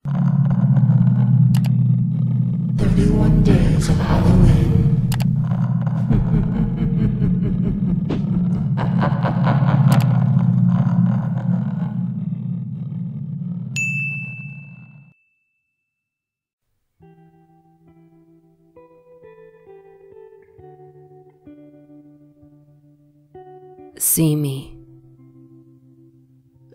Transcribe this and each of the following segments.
31 days of Halloween. See me.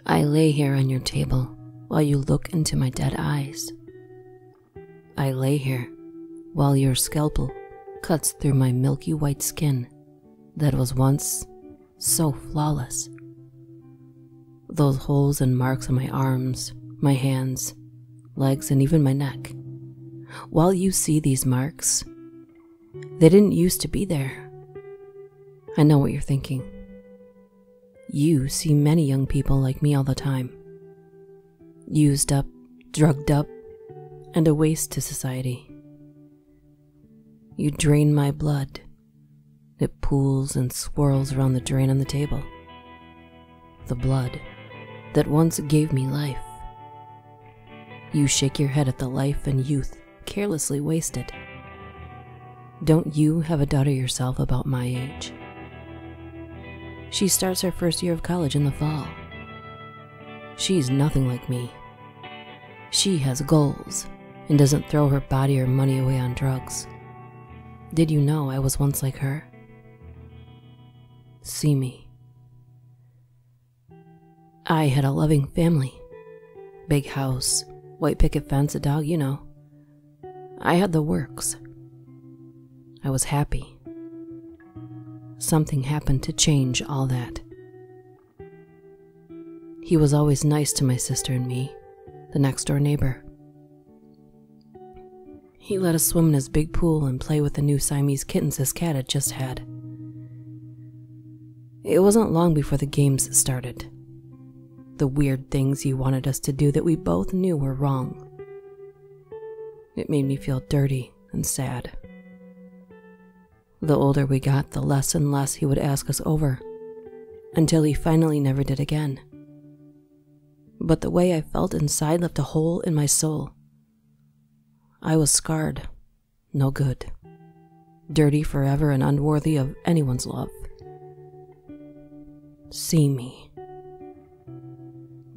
I lay here on your table while you look into my dead eyes. I lay here while your scalpel cuts through my milky white skin that was once so flawless. Those holes and marks on my arms, my hands, legs, and even my neck. While you see these marks, they didn't used to be there. I know what you're thinking. You see many young people like me all the time. Used up, drugged up, and a waste to society. You drain my blood. It pools and swirls around the drain on the table. The blood that once gave me life. You shake your head at the life and youth carelessly wasted. Don't you have a daughter yourself about my age? She starts her first year of college in the fall. She's nothing like me. She has goals and doesn't throw her body or money away on drugs. Did you know I was once like her? See me. I had a loving family. Big house, white picket fence, a dog, you know. I had the works. I was happy. Something happened to change all that. He was always nice to my sister and me, the next door neighbor. He let us swim in his big pool and play with the new Siamese kittens his cat had just had. It wasn't long before the games started. The weird things he wanted us to do that we both knew were wrong. It made me feel dirty and sad. The older we got, the less and less he would ask us over, until he finally never did again. But the way I felt inside left a hole in my soul. I was scarred, no good, dirty forever and unworthy of anyone's love. See me.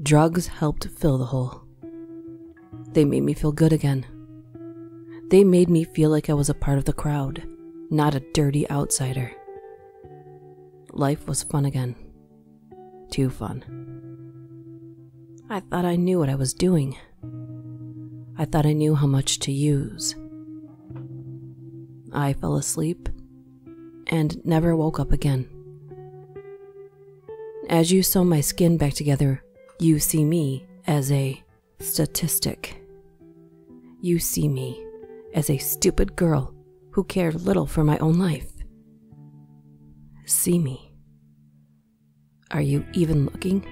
Drugs helped fill the hole. They made me feel good again. They made me feel like I was a part of the crowd, not a dirty outsider. Life was fun again. Too fun. I thought I knew what I was doing. I thought I knew how much to use. I fell asleep and never woke up again. As you sew my skin back together, you see me as a statistic. You see me as a stupid girl who cared little for my own life. See me. Are you even looking?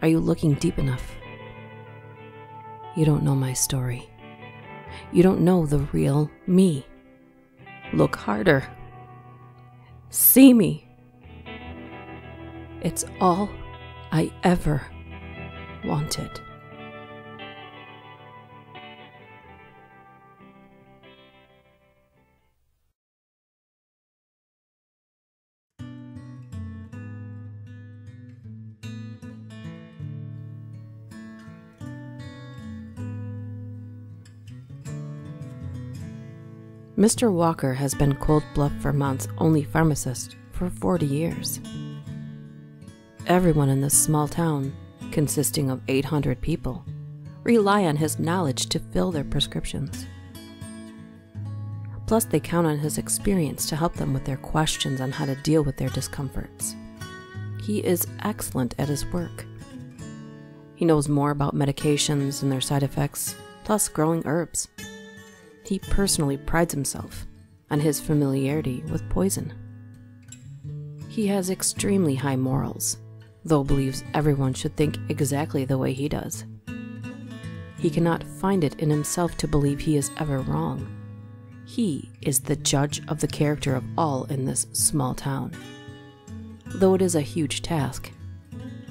Are you looking deep enough? You don't know my story. You don't know the real me. Look harder. See me. It's all I ever wanted. Mr. Walker has been Cold Bluff, Vermont's only pharmacist for 40 years. Everyone in this small town, consisting of 800 people, rely on his knowledge to fill their prescriptions. Plus, they count on his experience to help them with their questions on how to deal with their discomforts. He is excellent at his work. He knows more about medications and their side effects, plus growing herbs. He personally prides himself on his familiarity with poison. He has extremely high morals, though believes everyone should think exactly the way he does. He cannot find it in himself to believe he is ever wrong. He is the judge of the character of all in this small town. Though it is a huge task,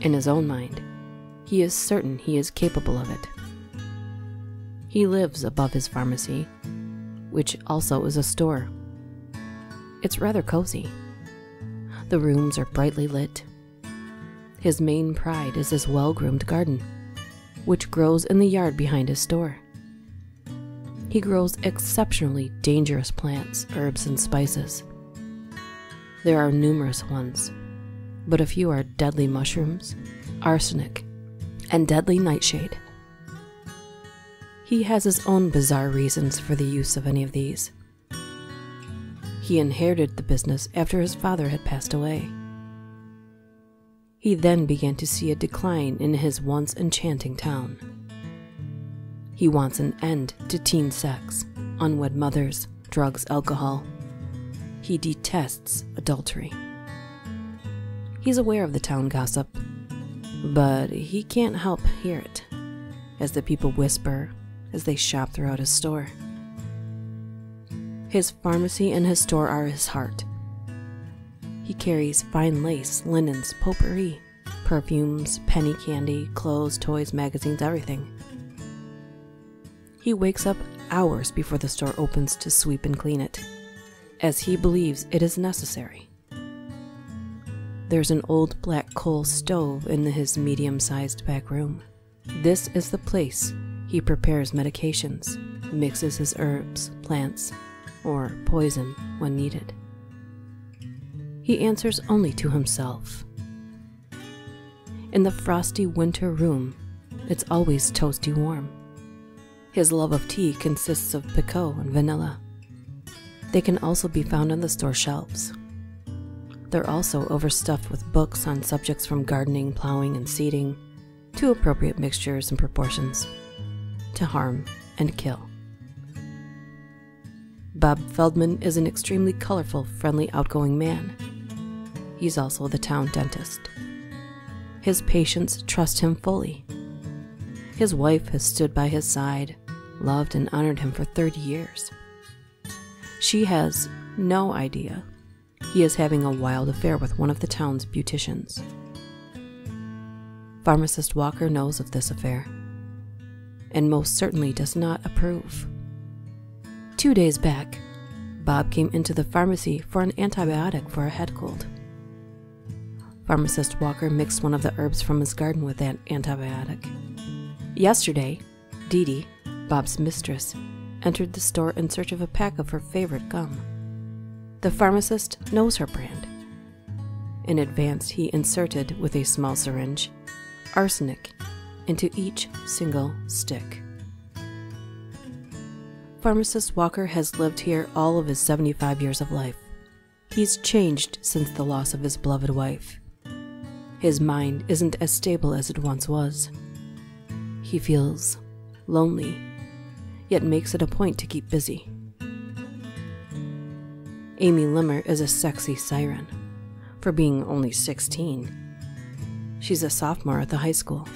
in his own mind, he is certain he is capable of it. He lives above his pharmacy, which also is a store. It's rather cozy. The rooms are brightly lit. His main pride is his well-groomed garden, which grows in the yard behind his store. He grows exceptionally dangerous plants, herbs, and spices. There are numerous ones, but a few are deadly mushrooms, arsenic, and deadly nightshade. He has his own bizarre reasons for the use of any of these. He inherited the business after his father had passed away. He then began to see a decline in his once enchanting town. He wants an end to teen sex, unwed mothers, drugs, alcohol. He detests adultery. He's aware of the town gossip, but he can't help hear it, as the people whisper as they shop throughout his store. His pharmacy and his store are his heart. He carries fine lace, linens, potpourri, perfumes, penny candy, clothes, toys, magazines, everything. He wakes up hours before the store opens to sweep and clean it, as he believes it is necessary. There's an old black coal stove in his medium-sized back room. This is the place he prepares medications, mixes his herbs, plants, or poison when needed. He answers only to himself. In the frosty winter room, it's always toasty warm. His love of tea consists of pekoe and vanilla. They can also be found on the store shelves. They're also overstuffed with books on subjects from gardening, plowing, and seeding, to appropriate mixtures and proportions, to harm and kill. Bob Feldman is an extremely colorful, friendly, outgoing man. He's also the town dentist. His patients trust him fully. His wife has stood by his side, loved and honored him for 30 years. She has no idea he is having a wild affair with one of the town's beauticians. Pharmacist Walker knows of this affair, and most certainly does not approve. 2 days back, Bob came into the pharmacy for an antibiotic for a head cold. Pharmacist Walker mixed one of the herbs from his garden with that antibiotic. Yesterday, Dee Dee, Bob's mistress, entered the store in search of a pack of her favorite gum. The pharmacist knows her brand. In advance, he inserted, with a small syringe, arsenic into each single stick. Pharmacist Walker has lived here all of his 75 years of life. He's changed since the loss of his beloved wife. His mind isn't as stable as it once was. He feels lonely, yet makes it a point to keep busy. Amy Limmer is a sexy siren, for being only 16. She's a sophomore at the high school.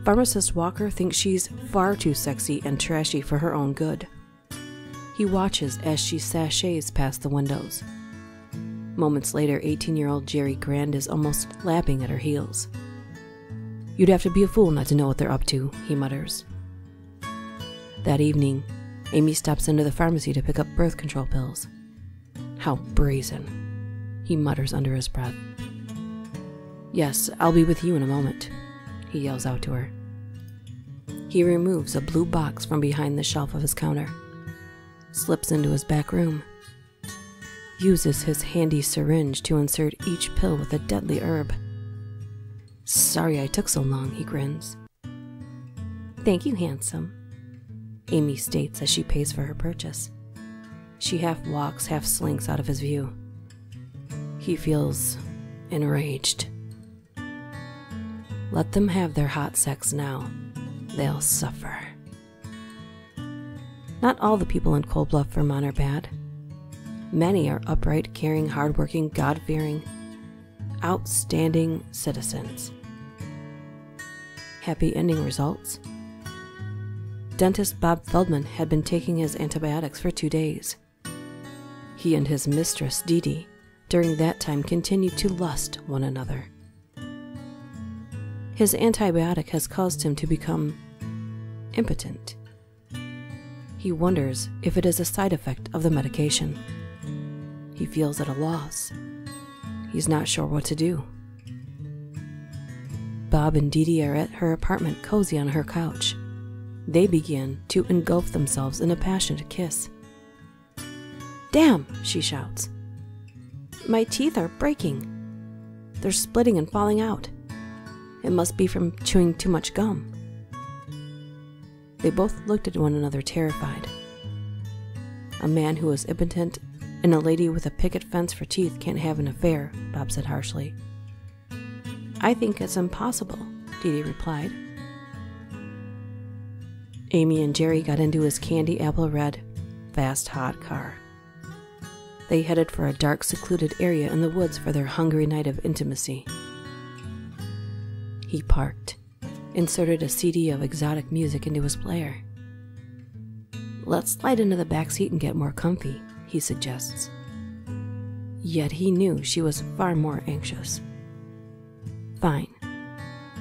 Pharmacist Walker thinks she's far too sexy and trashy for her own good. He watches as she sashays past the windows. Moments later, 18-year-old Jerry Grand is almost lapping at her heels. "You'd have to be a fool not to know what they're up to," he mutters. That evening, Amy stops into the pharmacy to pick up birth control pills. "How brazen," he mutters under his breath. "Yes, I'll be with you in a moment," he yells out to her. He removes a blue box from behind the shelf of his counter, slips into his back room, uses his handy syringe to insert each pill with a deadly herb. "Sorry I took so long," he grins. "Thank you, handsome," Amy states as she pays for her purchase. She half walks, half slinks out of his view. He feels enraged. Let them have their hot sex now. They'll suffer. Not all the people in Cold Bluff, Vermont are bad. Many are upright, caring, hardworking, God-fearing, outstanding citizens. Happy ending results. Dentist Bob Feldman had been taking his antibiotics for 2 days. He and his mistress, Dee Dee, during that time continued to lust one another. His antibiotic has caused him to become impotent. He wonders if it is a side effect of the medication. He feels at a loss. He's not sure what to do. Bob and Dee Dee are at her apartment, cozy on her couch. They begin to engulf themselves in a passionate kiss. "Damn!" she shouts. "My teeth are breaking. They're splitting and falling out. It must be from chewing too much gum." They both looked at one another, terrified. "A man who is impotent and a lady with a picket fence for teeth can't have an affair," Bob said harshly. "I think it's impossible," Dee Dee replied. Amy and Jerry got into his candy apple red, fast, hot car. They headed for a dark, secluded area in the woods for their hungry night of intimacy. He parked, inserted a CD of exotic music into his player. "Let's slide into the back seat and get more comfy," he suggests. Yet he knew she was far more anxious. "Fine,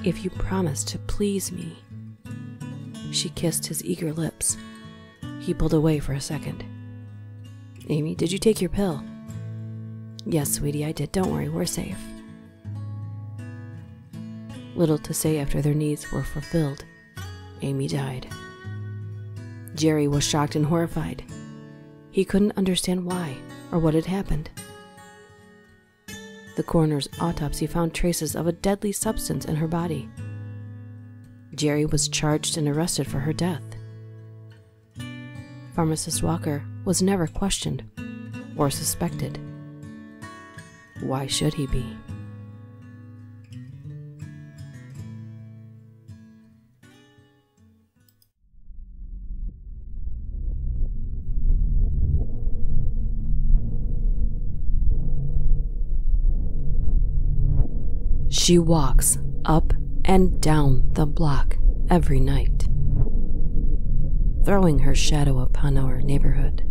if you promise to please me." She kissed his eager lips. He pulled away for a second. "Amy, did you take your pill?" "Yes, sweetie, I did. Don't worry, we're safe." Little to say after their needs were fulfilled. Amy died. Jerry was shocked and horrified. He couldn't understand why or what had happened. The coroner's autopsy found traces of a deadly substance in her body. Jerry was charged and arrested for her death. Pharmacist Walker was never questioned or suspected. Why should he be? She walks up and down the block every night, throwing her shadow upon our neighborhood,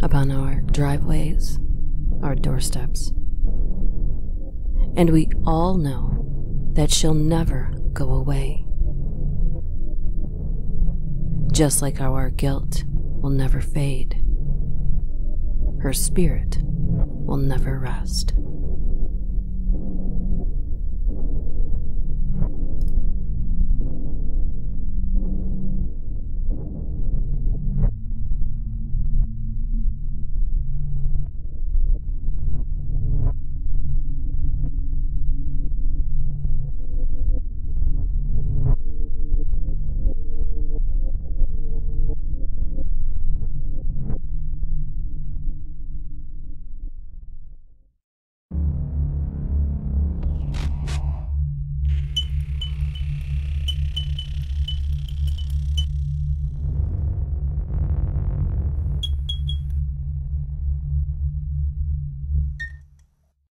upon our driveways, our doorsteps. And we all know that she'll never go away. Just like our guilt will never fade, her spirit will never rest.